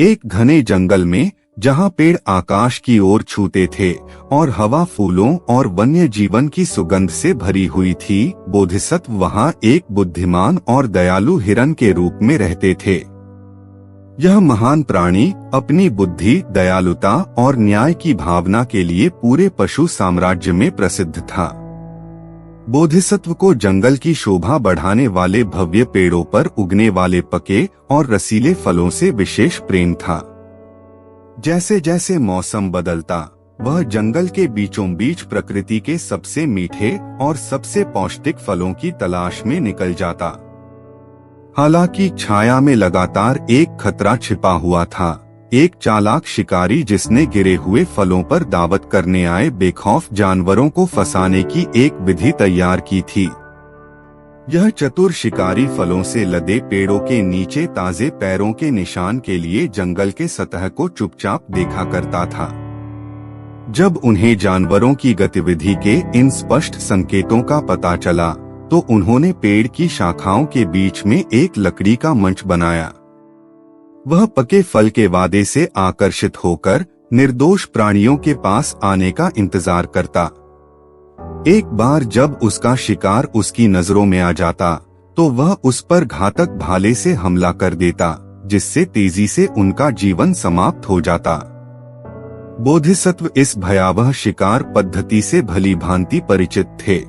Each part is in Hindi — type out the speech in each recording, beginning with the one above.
एक घने जंगल में, जहाँ पेड़ आकाश की ओर छूते थे और हवा फूलों और वन्य जीवन की सुगंध से भरी हुई थी, बोधिसत्व वहाँ एक बुद्धिमान और दयालु हिरन के रूप में रहते थे। यह महान प्राणी अपनी बुद्धि, दयालुता और न्याय की भावना के लिए पूरे पशु साम्राज्य में प्रसिद्ध था। बोधिसत्व को जंगल की शोभा बढ़ाने वाले भव्य पेड़ों पर उगने वाले पके और रसीले फलों से विशेष प्रेम था। जैसे जैसे मौसम बदलता, वह जंगल के बीचों बीच प्रकृति के सबसे मीठे और सबसे पौष्टिक फलों की तलाश में निकल जाता। हालांकि छाया में लगातार एक खतरा छिपा हुआ था, एक चालाक शिकारी जिसने गिरे हुए फलों पर दावत करने आए बेखौफ जानवरों को फंसाने की एक विधि तैयार की थी। यह चतुर शिकारी फलों से लदे पेड़ों के नीचे ताजे पैरों के निशान के लिए जंगल के सतह को चुपचाप देखा करता था। जब उन्हें जानवरों की गतिविधि के इन स्पष्ट संकेतों का पता चला, तो उन्होंने पेड़ की शाखाओं के बीच में एक लकड़ी का मंच बनाया। वह पके फल के वादे से आकर्षित होकर निर्दोष प्राणियों के पास आने का इंतजार करता। एक बार जब उसका शिकार उसकी नजरों में आ जाता, तो वह उस पर घातक भाले से हमला कर देता, जिससे तेजी से उनका जीवन समाप्त हो जाता। बोधिसत्व इस भयावह शिकार पद्धति से भली भांति परिचित थे।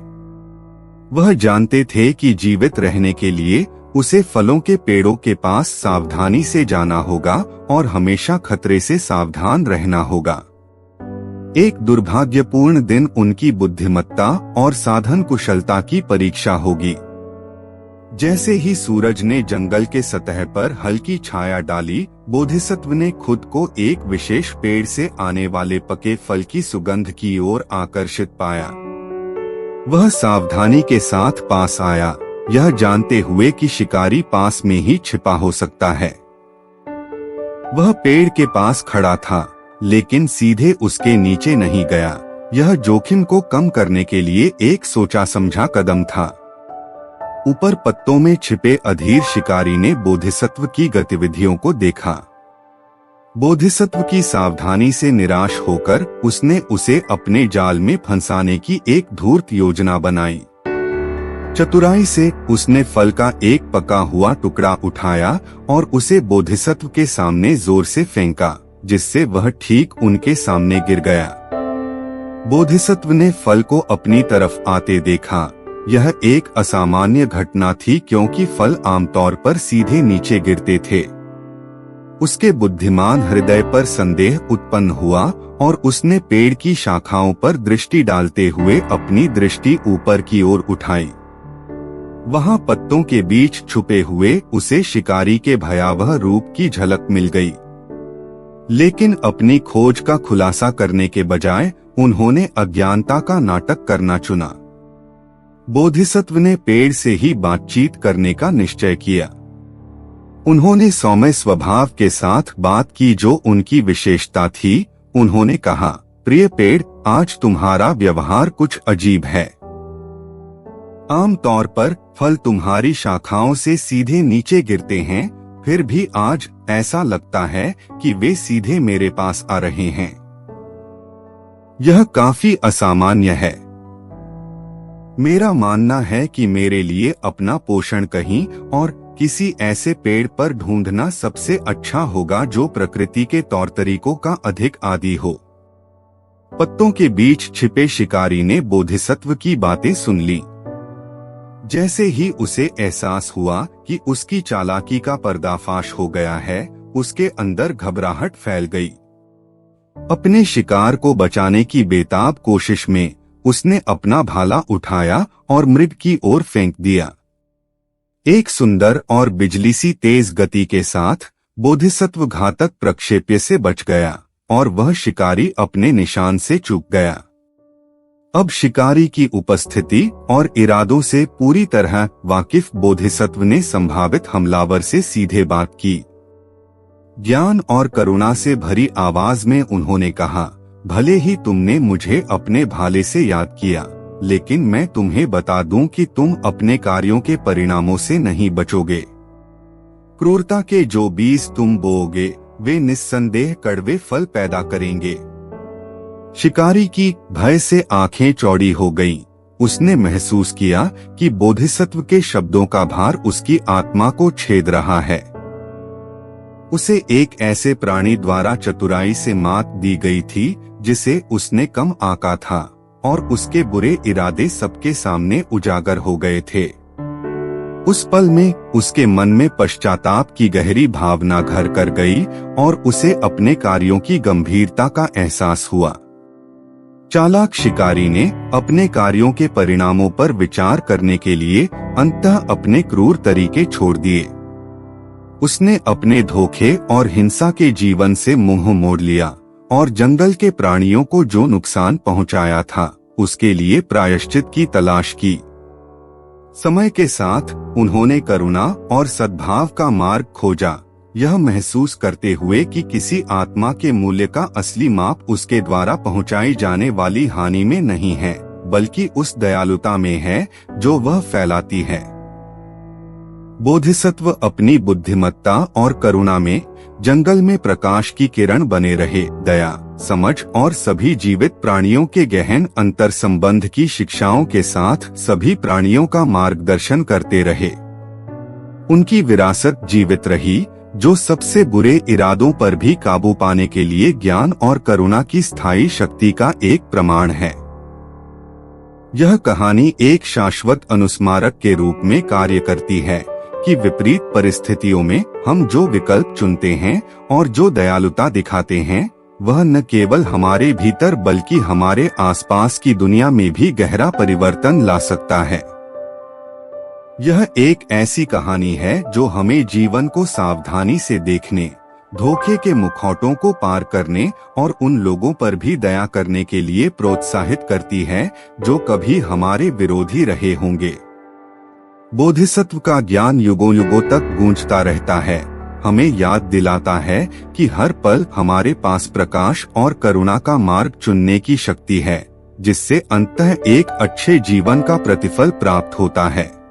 वह जानते थे कि जीवित रहने के लिए उसे फलों के पेड़ों के पास सावधानी से जाना होगा और हमेशा खतरे से सावधान रहना होगा। एक दुर्भाग्यपूर्ण दिन उनकी बुद्धिमत्ता और साधन कुशलता की परीक्षा होगी। जैसे ही सूरज ने जंगल के सतह पर हल्की छाया डाली, बोधिसत्व ने खुद को एक विशेष पेड़ से आने वाले पके फल की सुगंध की ओर आकर्षित पाया। वह सावधानी के साथ पास आया, यह जानते हुए कि शिकारी पास में ही छिपा हो सकता है। वह पेड़ के पास खड़ा था, लेकिन सीधे उसके नीचे नहीं गया। यह जोखिम को कम करने के लिए एक सोचा समझा कदम था। ऊपर पत्तों में छिपे अधीर शिकारी ने बोधिसत्व की गतिविधियों को देखा। बोधिसत्व की सावधानी से निराश होकर उसने उसे अपने जाल में फंसाने की एक धूर्त योजना बनाई। चतुराई से उसने फल का एक पका हुआ टुकड़ा उठाया और उसे बोधिसत्व के सामने जोर से फेंका, जिससे वह ठीक उनके सामने गिर गया। बोधिसत्व ने फल को अपनी तरफ आते देखा। यह एक असामान्य घटना थी, क्योंकि फल आमतौर पर सीधे नीचे गिरते थे। उसके बुद्धिमान हृदय पर संदेह उत्पन्न हुआ और उसने पेड़ की शाखाओं पर दृष्टि डालते हुए अपनी दृष्टि ऊपर की ओर उठाई। वहां पत्तों के बीच छुपे हुए उसे शिकारी के भयावह रूप की झलक मिल गई। लेकिन अपनी खोज का खुलासा करने के बजाय उन्होंने अज्ञानता का नाटक करना चुना। बोधिसत्व ने पेड़ से ही बातचीत करने का निश्चय किया। उन्होंने सौम्य स्वभाव के साथ बात की, जो उनकी विशेषता थी। उन्होंने कहा, प्रिय पेड़, आज तुम्हारा व्यवहार कुछ अजीब है। आमतौर पर फल तुम्हारी शाखाओं से सीधे नीचे गिरते हैं, फिर भी आज ऐसा लगता है कि वे सीधे मेरे पास आ रहे हैं। यह काफी असामान्य है। मेरा मानना है कि मेरे लिए अपना पोषण कहीं और किसी ऐसे पेड़ पर ढूंढना सबसे अच्छा होगा जो प्रकृति के तौर तरीकों का अधिक आदी हो। पत्तों के बीच छिपे शिकारी ने बोधिसत्व की बातें सुन ली। जैसे ही उसे एहसास हुआ कि उसकी चालाकी का पर्दाफाश हो गया है, उसके अंदर घबराहट फैल गई। अपने शिकार को बचाने की बेताब कोशिश में उसने अपना भाला उठाया और मृग की ओर फेंक दिया। एक सुंदर और बिजली सी तेज गति के साथ बोधिसत्व घातक प्रक्षेप्य से बच गया और वह शिकारी अपने निशान से चूक गया। अब शिकारी की उपस्थिति और इरादों से पूरी तरह वाकिफ बोधिसत्व ने संभावित हमलावर से सीधे बात की। ज्ञान और करुणा से भरी आवाज में उन्होंने कहा, भले ही तुमने मुझे अपने भाले से याद किया, लेकिन मैं तुम्हें बता दूं कि तुम अपने कार्यों के परिणामों से नहीं बचोगे। क्रूरता के जो बीज तुम बोओगे वे निस्संदेह कड़वे फल पैदा करेंगे। शिकारी की भय से आंखें चौड़ी हो गईं। उसने महसूस किया कि बोधिसत्व के शब्दों का भार उसकी आत्मा को छेद रहा है। उसे एक ऐसे प्राणी द्वारा चतुराई से मात दी गई थी जिसे उसने कम आंका था, और उसके बुरे इरादे सबके सामने उजागर हो गए थे। उस पल में उसके मन में पश्चाताप की गहरी भावना घर कर गई और उसे अपने कार्यों की गंभीरता का एहसास हुआ। चालाक शिकारी ने अपने कार्यों के परिणामों पर विचार करने के लिए अंततः अपने क्रूर तरीके छोड़ दिए। उसने अपने धोखे और हिंसा के जीवन से मुंह मोड़ लिया और जंगल के प्राणियों को जो नुकसान पहुंचाया था उसके लिए प्रायश्चित की तलाश की। समय के साथ उन्होंने करुणा और सद्भाव का मार्ग खोजा, यह महसूस करते हुए कि किसी आत्मा के मूल्य का असली माप उसके द्वारा पहुंचाई जाने वाली हानि में नहीं है, बल्कि उस दयालुता में है जो वह फैलाती है। बोधिसत्व अपनी बुद्धिमत्ता और करुणा में जंगल में प्रकाश की किरण बने रहे। दया, समझ और सभी जीवित प्राणियों के गहन अंतर संबंध की शिक्षाओं के साथ सभी प्राणियों का मार्गदर्शन करते रहे। उनकी विरासत जीवित रही, जो सबसे बुरे इरादों पर भी काबू पाने के लिए ज्ञान और करुणा की स्थायी शक्ति का एक प्रमाण है। यह कहानी एक शाश्वत अनुस्मारक के रूप में कार्य करती है कि विपरीत परिस्थितियों में हम जो विकल्प चुनते हैं और जो दयालुता दिखाते हैं, वह न केवल हमारे भीतर बल्कि हमारे आसपास की दुनिया में भी गहरा परिवर्तन ला सकता है। यह एक ऐसी कहानी है जो हमें जीवन को सावधानी से देखने, धोखे के मुखौटों को पार करने और उन लोगों पर भी दया करने के लिए प्रोत्साहित करती है जो कभी हमारे विरोधी रहे होंगे। बोधिसत्व का ज्ञान युगों युगों तक गूंजता रहता है, हमें याद दिलाता है कि हर पल हमारे पास प्रकाश और करुणा का मार्ग चुनने की शक्ति है, जिससे अंततः एक अच्छे जीवन का प्रतिफल प्राप्त होता है।